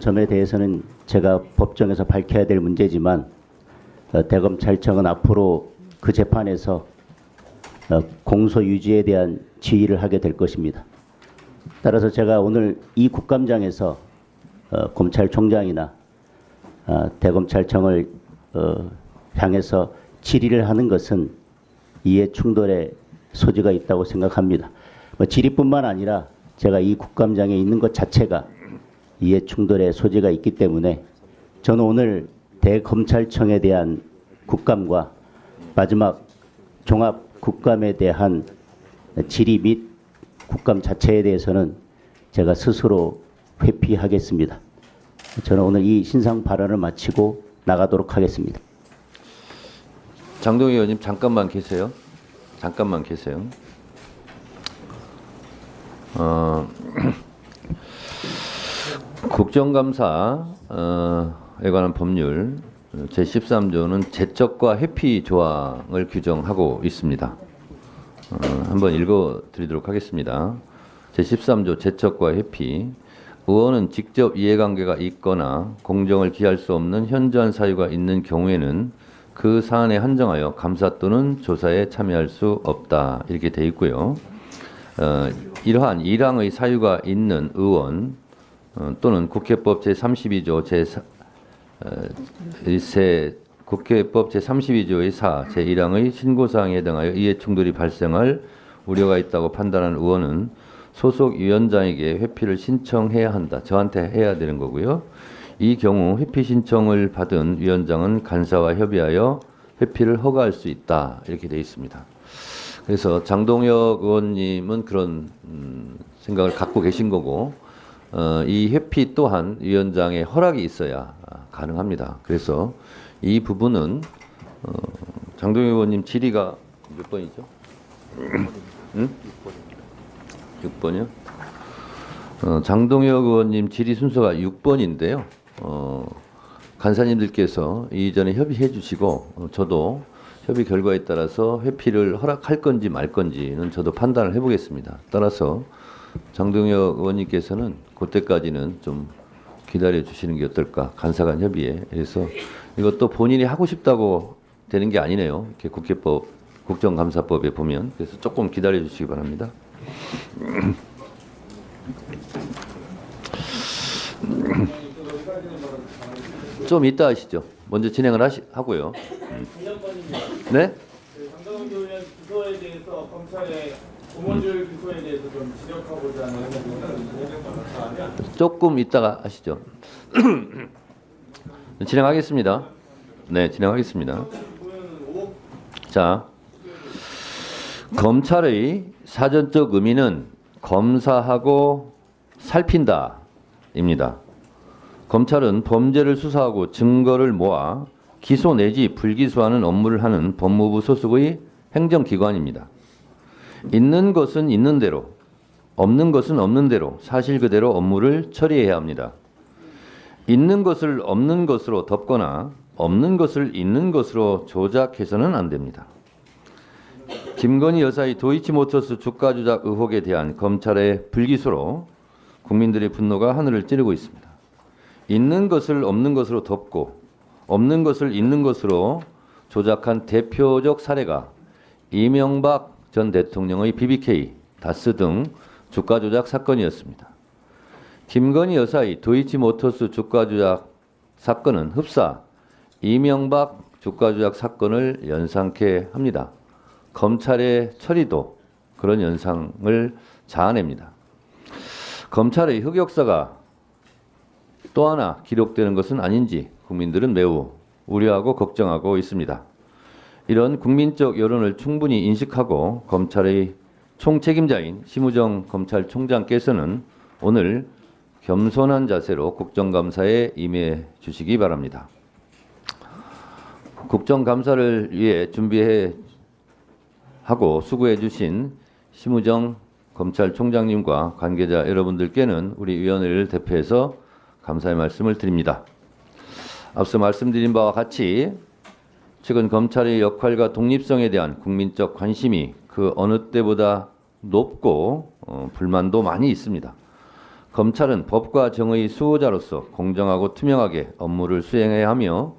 점에 대해서는 제가 법정에서 밝혀야 될 문제지만 대검찰청은 앞으로 그 재판에서 공소 유지에 대한 지휘를 하게 될 것입니다. 따라서 제가 오늘 이 국감장에서 검찰총장이나 대검찰청을 향해서 질의를 하는 것은 이해 충돌의 소지가 있다고 생각합니다. 질의뿐만 아니라 제가 이 국감장에 있는 것 자체가 이해 충돌의 소지가 있기 때문에 저는 오늘 대검찰청에 대한 국감과 마지막 종합 국감에 대한 질의 및 국감 자체에 대해서는 제가 스스로 회피하겠습니다. 저는 오늘 이 신상 발언을 마치고 나가도록 하겠습니다. 장동희 의원님 잠깐만 계세요. 잠깐만 계세요. 국정감사에 관한 법률 제13조는 제적과 회피 조항을 규정하고 있습니다. 한번 읽어드리도록 하겠습니다. 제13조 제적과 회피. 의원은 직접 이해관계가 있거나 공정을 기할 수 없는 현저한 사유가 있는 경우에는 그 사안에 한정하여 감사 또는 조사에 참여할 수 없다. 이렇게 되어 있고요. 이러한 1항의 사유가 있는 의원 또는 국회법 제32조 국회법 제32조의 4, 제1항의 신고사항에 해당하여 이해충돌이 발생할 우려가 있다고 판단하는 의원은 소속 위원장에게 회피를 신청해야 한다. 저한테 해야 되는 거고요. 이 경우 회피 신청을 받은 위원장은 간사와 협의하여 회피를 허가할 수 있다. 이렇게 되어 있습니다. 그래서 장동혁 의원님은 그런 생각을 갖고 계신 거고 이 회피 또한 위원장의 허락이 있어야 가능합니다. 그래서 이 부분은 장동혁 의원님 질의가 몇 번이죠? 응? 6번이요? 장동혁 의원님 질의 순서가 6번인데요. 간사님들께서 이전에 협의해 주시고 저도 협의 결과에 따라서 회피를 허락할 건지 말 건지는 저도 판단을 해보겠습니다. 따라서 장동혁 의원님께서는 그때까지는 좀 기다려 주시는 게 어떨까. 간사간 협의에. 그래서 이것도 본인이 하고 싶다고 되는 게 아니네요. 이렇게 국회법, 국정감사법에 보면. 그래서 조금 기다려 주시기 바랍니다. 좀 이따 하시죠. 먼저 진행을 하고요. 네? 장동훈 의원 기소에 대해서 검찰의 고모줄 기소에 대해서 좀 지적하고자 하는 조금 이따가 하시죠. 진행하겠습니다. 네, 진행하겠습니다. 자, 검찰의 사전적 의미는 검사하고 살핀다입니다. 검찰은 범죄를 수사하고 증거를 모아 기소 내지 불기소하는 업무를 하는 법무부 소속의 행정기관입니다. 있는 것은 있는 대로, 없는 것은 없는 대로 사실 그대로 업무를 처리해야 합니다. 있는 것을 없는 것으로 덮거나 없는 것을 있는 것으로 조작해서는 안 됩니다. 김건희 여사의 도이치모터스 주가 조작 의혹에 대한 검찰의 불기소로 국민들의 분노가 하늘을 찌르고 있습니다. 있는 것을 없는 것으로 덮고 없는 것을 있는 것으로 조작한 대표적 사례가 이명박 전 대통령의 BBK, 다스 등 주가 조작 사건이었습니다. 김건희 여사의 도이치모터스 주가 조작 사건은 흡사 이명박 주가 조작 사건을 연상케 합니다. 검찰의 처리도 그런 연상을 자아냅니다. 검찰의 흑역사가 또 하나 기록되는 것은 아닌지 국민들은 매우 우려하고 걱정하고 있습니다. 이런 국민적 여론을 충분히 인식하고 검찰의 총책임자인 심우정 검찰총장께서는 오늘 겸손한 자세로 국정감사에 임해 주시기 바랍니다. 국정감사를 위해 준비해 하고 수고해 주신 심우정 검찰총장님과 관계자 여러분들께는 우리 위원회를 대표해서 감사의 말씀을 드립니다. 앞서 말씀드린 바와 같이 최근 검찰의 역할과 독립성에 대한 국민적 관심이 그 어느 때보다 높고 불만도 많이 있습니다. 검찰은 법과 정의 수호자로서 공정하고 투명하게 업무를 수행해야 하며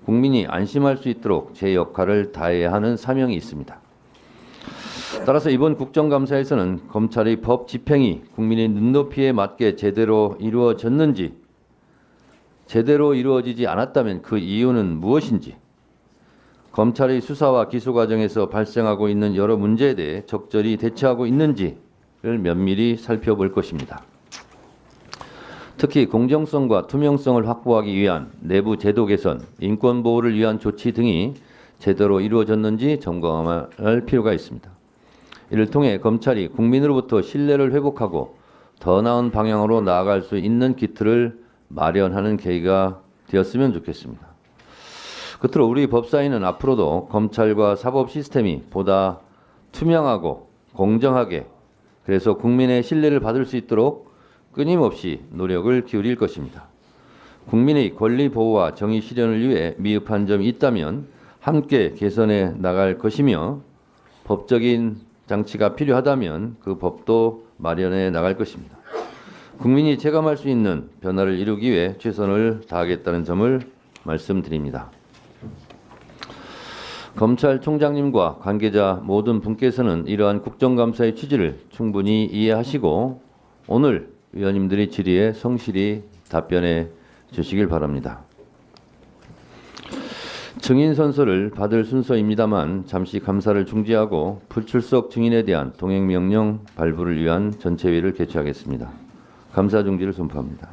국민이 안심할 수 있도록 제 역할을 다해야 하는 사명이 있습니다. 따라서 이번 국정감사에서는 검찰의 법 집행이 국민의 눈높이에 맞게 제대로 이루어졌는지, 제대로 이루어지지 않았다면 그 이유는 무엇인지, 검찰의 수사와 기소 과정에서 발생하고 있는 여러 문제에 대해 적절히 대처하고 있는지를 면밀히 살펴볼 것입니다. 특히 공정성과 투명성을 확보하기 위한 내부 제도 개선, 인권 보호를 위한 조치 등이 제대로 이루어졌는지 점검할 필요가 있습니다. 이를 통해 검찰이 국민으로부터 신뢰를 회복하고 더 나은 방향으로 나아갈 수 있는 기틀을 마련하는 계기가 되었으면 좋겠습니다. 끝으로 우리 법사위는 앞으로도 검찰과 사법 시스템이 보다 투명하고 공정하게, 그래서 국민의 신뢰를 받을 수 있도록 끊임없이 노력을 기울일 것입니다. 국민의 권리 보호와 정의 실현을 위해 미흡한 점이 있다면 함께 개선해 나갈 것이며, 법적인 장치가 필요하다면 그 법도 마련해 나갈 것입니다. 국민이 체감할 수 있는 변화를 이루기 위해 최선을 다하겠다는 점을 말씀드립니다. 검찰총장님과 관계자 모든 분께서는 이러한 국정감사의 취지를 충분히 이해하시고 오늘 위원님들의 질의에 성실히 답변해 주시길 바랍니다. 증인 선서를 받을 순서입니다만 잠시 감사를 중지하고 불출석 증인에 대한 동행명령 발부를 위한 전체회의를 개최하겠습니다. 감사 중지를 선포합니다.